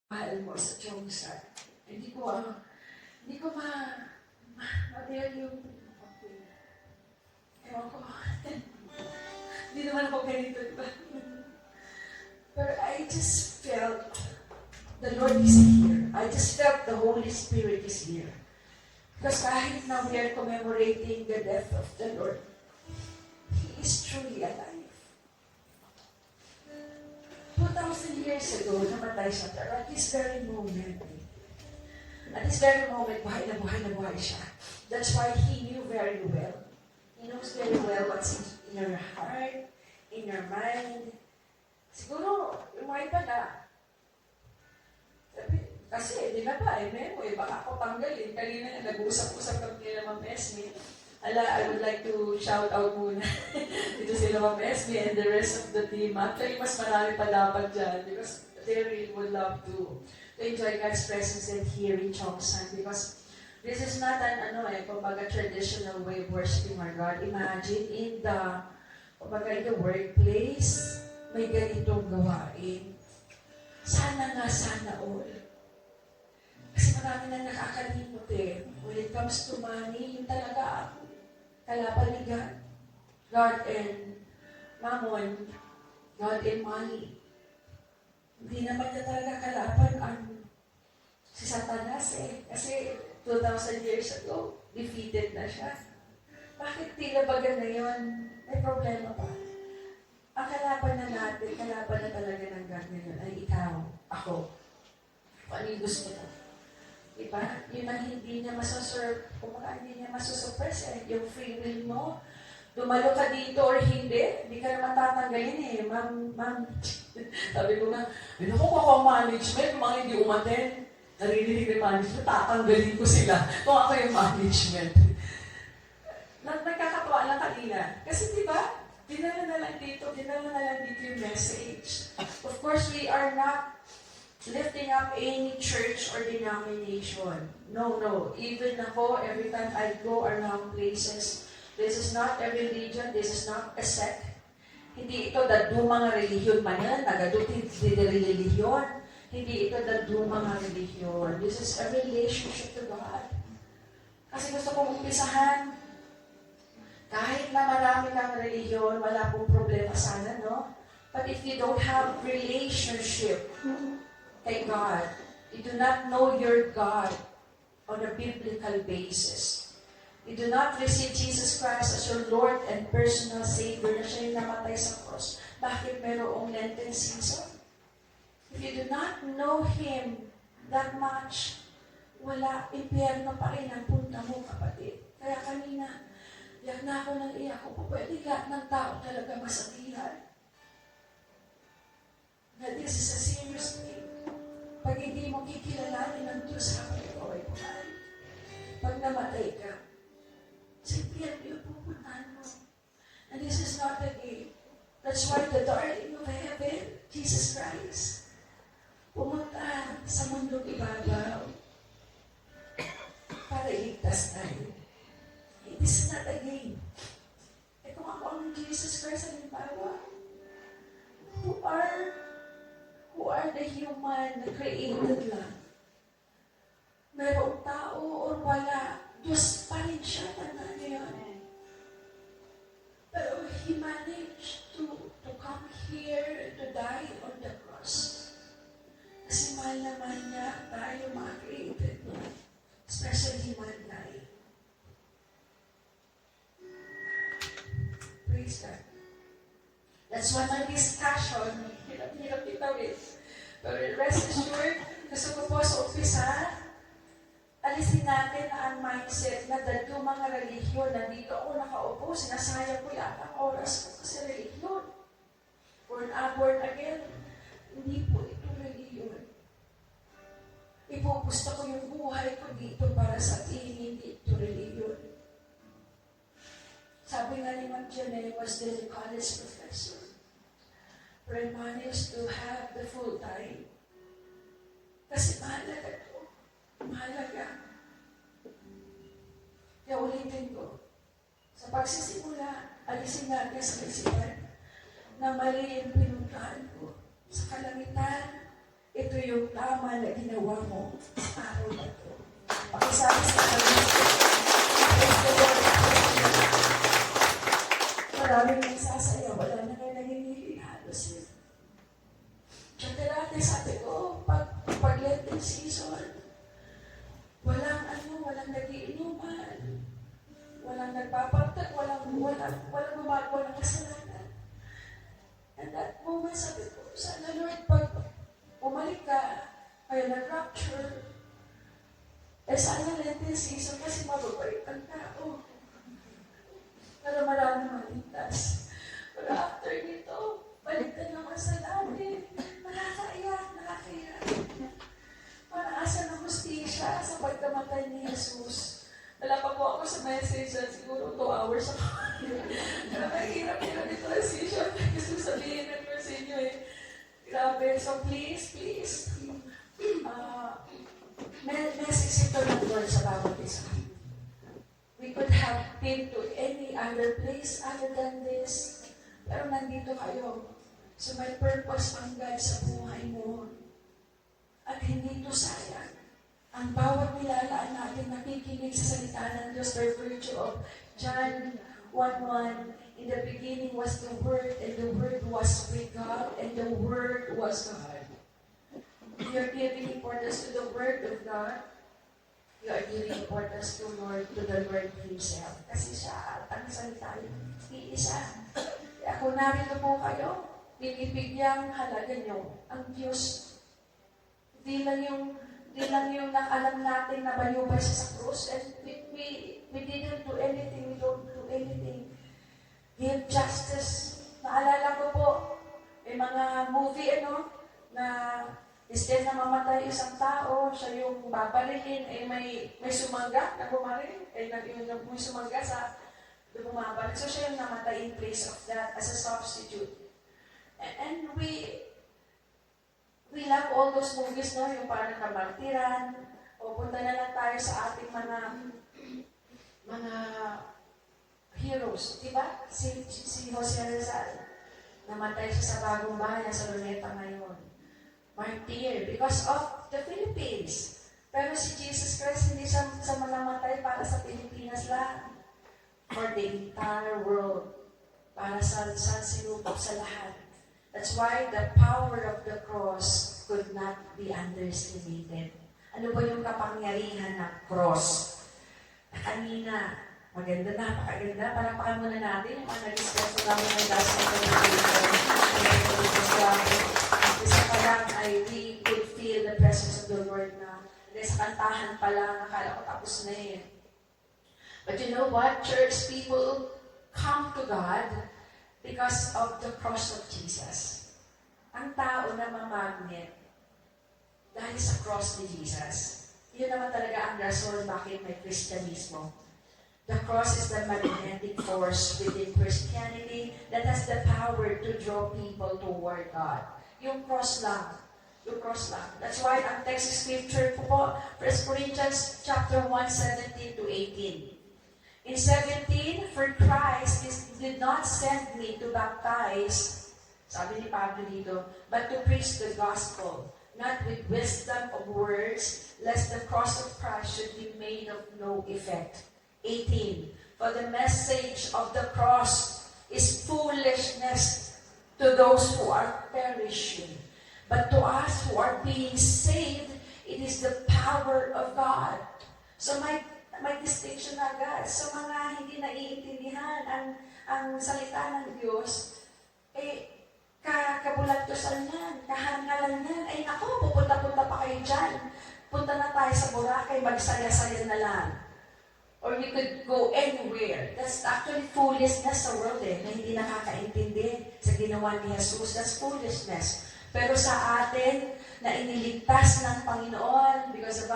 mahal mo sa Chongsan. Hindi ko ma-real yung, ewan ko, hindi naman ako ganito, diba? But I just felt the Lord is here. I just felt the Holy Spirit is here. Because kahit na we are commemorating the death of the Lord, He is truly alive. 2,000 years ago, namatay siya. Pero at this very moment, buhay na buhay siya. That's why He knew very well. He knows very well what's in your heart, in your mind. Siguro, yung mga iba na, kasi, di na ba, baka ako tanggalin. Kanina nga, nag-usap-usap kami na Ma'am Esme. I would like to shout out muna. Ito sila Ma'am Esme and the rest of the team. Actually, mas marami pa dapat dyan because they really would love to enjoy God's presence and here in Chongsan because this is not an kumbaga traditional way of worshiping our God. Imagine in the workplace, may ganitong gawain. Sana all. Kasi marami na nakakalimot when it comes to money, yung talaga kalapaligan. God and mammon, God and money. Hindi naman na talaga kalapan si Satanas Kasi 2,000 years ago, defeated na siya. Bakit tinabagan na yun? May problema pa. Ang kalaban na talaga ng God ngayon ay ikaw, ako. Kung ano yung gusto mo. Diba? Yun ang hindi niya masaserve, hindi niya masusuppress yung free will mo. Dumalo ka dito or hindi ka naman tatanggalin Ma'am, sabi ko nga, kung ako management, mga hindi umaten, narinig ng management, tatanggalin ko sila kung ako yung management. Nagkakatawa lang kanina. Kasi diba, dinala na lang dito yung message. Of course, we are not lifting up any church or denomination. No. Even ako, every time I go around places, this is not a religion, this is not a sect. Hindi ito dadumang relihiyon man yan, nagadutin di relihiyon. Hindi ito dadumang relihiyon. This is a relationship to God. Kasi gusto kong umpisahan, kahit na marami kang relihiyon, wala pong problema sana, no? But if you don't have relationship kay God, you do not know your God on a biblical basis. You do not receive Jesus Christ as your Lord and personal Savior na siya yung namatay sa cross. Bakit mayroong Lenten season? If you do not know Him that much, wala, impyerno pa rin ang punta mo, kapatid. Kaya kanina, iyak na ako ng iyak ko. Pwede lahat ng tao talaga masabihan. That this is a serious thing. Pag hindi mo kikilalanin ng Diyos habang ikaw ay buhay. Pag namatay ka, sa impyerno yung pupuntahan mo. And this is not a game. That's why the darling of heaven, Jesus Christ, pumunta sa mundong ibabaw para iligtas tayo. It is not a game. Kung ako ang Jesus Christ, halimbawa, who are the human na created lang. Mayroong tao or wala, Diyos pa rin siya, tandaan niyo yun. Pero He managed to come here to die on the cross. Kasi mahal naman niya tayo mga created niya. Especially mankind. Praise God. That's one of discussion. Hirap itawid. Pero rest assured, gusto ko po sa umpisa, alisin natin ang mindset na dahil mga relihiyon, nandito ako nakaupo, sinasayang ko yata ang oras ko kasi relihiyon. Born again, hindi po ito relihiyon. Ipupusta ko yung buhay ko dito para sa atin, hindi ito relihiyon. Sabi nga ni Ma'am Janelle was the college professor. But I managed to have the full time. Kasi mahalaga ito. Mahalaga. Kaya ulitin ko. Sa pagsisimula, alisin natin sa isipan na mali yung pinuntahan ko. Sa kalangitan, ito yung tama na ginawa mo sa araw na ito. Pakisabi sa kanya, praise the Lord. Maraming nagsasayaw, wala na nga nanginili halos yun. Tsaka dati sabi ko, pag Lenten season, walang nagiinuman, walang nagpapagtag, walang gumagawa ng kasalanan. And that moment, sabi ko, sana Lord, pag umalik ka, kaya nag-rapture, sana Lenten season kasi mababait ang tao. Para marami maligtas. Pero after nito, balik ka naman sa dati. Nakakaiyak. Para asa ng hustisya sa pagkamatay ni Jesus. Wala pa po ako sa message na siguro 2 hours ako. Pero mahirap-hirap ito ang session. Kasi sabihin na ko sa inyo eh. Grabe. So please, message ito ng Lord sa bawat isa. We could have been to any other place other than this. Pero nandito kayo. So may purpose ang God sa buhay mo. At hindi ito sayang. Ang bawat nilalaan natin nakikinig sa salita ng Diyos by virtue of John 1:1. In the beginning was the Word, and the Word was with God, and the Word was God. If you're giving importance to the Word of God, you are giving importance to the Lord Himself. Kasi siya, ang salita yun, iisa. Kaya kung narito po kayo, binibigyang halaga nyo. Ang Diyos, di lang yung nakalam natin na bayubay siya sa krus, and we didn't do anything, we don't do anything. Give justice. Naalala ko po, may mga movie, na instead na mamatay isang tao, siya yung babalikin, may sumangga na bumaril, may sumangga sa bumabalik. So siya yung namatay in place of that as a substitute. And we love all those movies, no? Yung parang kamartiran, o punta na lang tayo sa ating mga heroes, diba? Si Jose Rizal, namatay siya sa bagong bahay sa Luneta ngayon. Martyr, because of the Philippines. Pero si Jesus Christ, hindi siya namatay para sa Pilipinas lang. For the entire world. Para sa sinupok sa lahat. That's why the power of the cross could not be underestimated. Ano ba yung kapangyarihan ng cross? Kanina, maganda, napakaganda. Palakpakan muna natin yung mga nag-discuss namin ng gospel communication. Isa pa lang ay we could feel the presence of the Lord na sa kantahan pa lang, nakala ko tapos na eh. But you know what? Church people come to God because of the cross of Jesus. Ang tao na mamagnet dahil sa cross ni Jesus. Yun naman talaga ang rason bakit may Kristyanismo. The cross is the magnetic force within Christianity that has the power to draw people toward God. Yung cross lang. That's why ang text scripture po, 1 Corinthians chapter 1, 17 to 18. In 17, for Christ did not send me to baptize, sabi ni Pablo dito, but to preach the gospel, not with wisdom of words, lest the cross of Christ should be made of no effect. 18. For the message of the cross is foolishness to those who are perishing. But to us who are being saved, it is the power of God. So may distinction na agad. Sa mga hindi naiintindihan ang salita ng Diyos, kabulatusan yan, kahangalan yan. Ay naku, pupunta-punta pa kayo dyan. Punta na tayo sa Boracay, magsaya-saya na lang. Or you could go anywhere. That's actually foolishness sa world na hindi nakakaintindi sa ginawa ni Jesus. That's foolishness. Pero sa atin, na iniligtas ng Panginoon, because the